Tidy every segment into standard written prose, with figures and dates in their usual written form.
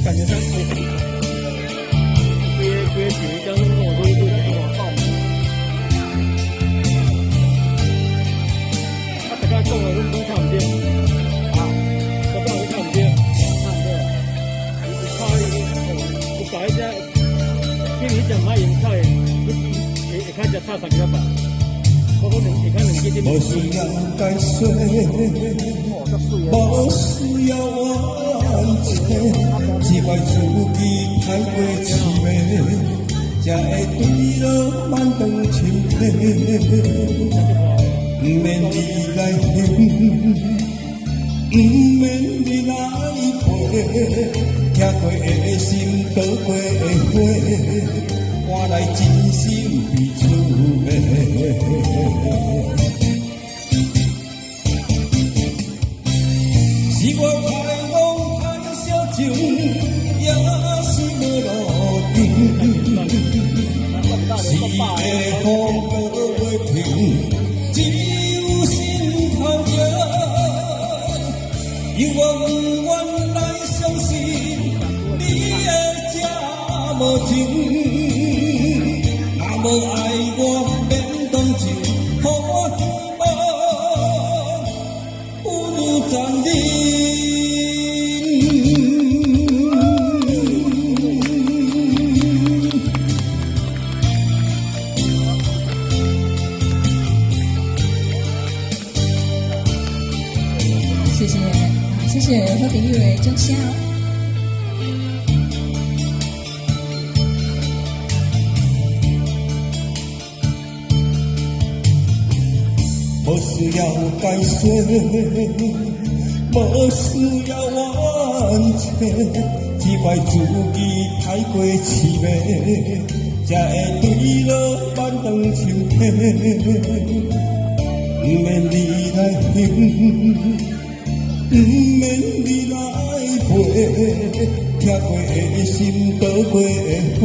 感觉像是别几个跟我说一对那种号码，大家讲了都看唔见啊，我当然看唔见，看唔见，你差我改一下，跟你讲买盐菜，你看只差300吧，我可能你看2斤。无需要解说，无需要完全，只怪自己太过痴迷，才会对了满堂情悲。不免你来寻，不免你来陪，听过的心，倒过的花，换来真心被滋味。是我太戆太小情，也是无路程。是的风落袂停，只有心头热。犹我不愿来相信，你的这无情，若无爱我免动情，予我希望不如暂停。谢谢好朋友的掌声。无需要解说，无需要完全，只怪自己太过痴迷，才会对了满堂情悲。不免你来寻，不免你来陪，听过的心，倒过的花，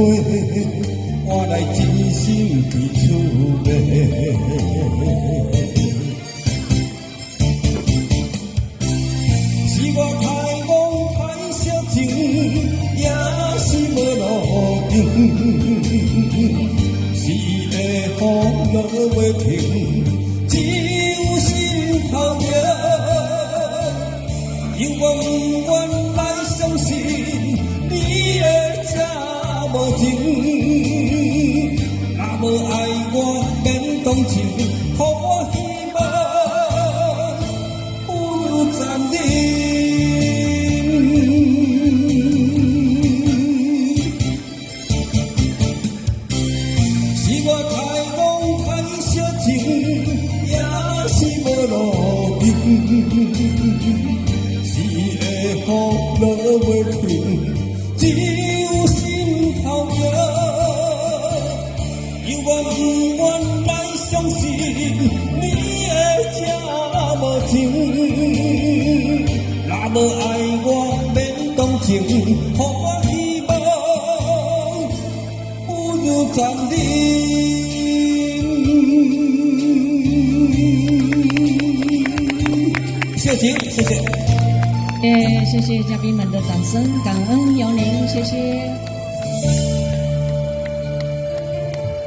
换来真心被滋味。是我太戆太小情，也是无路程。是的风落袂停，只有心头热。犹我不愿来相信，你的这无情。若无爱我免动情，予我希望不如暂停。是我太戆太小情，也是无路程。风落袂停，只有心头热。犹我不愿来相信，你的这无情。若无爱我免动情，予我希望不如暂停。谢谢，谢谢。谢谢嘉宾们的掌声，感恩有您，谢谢。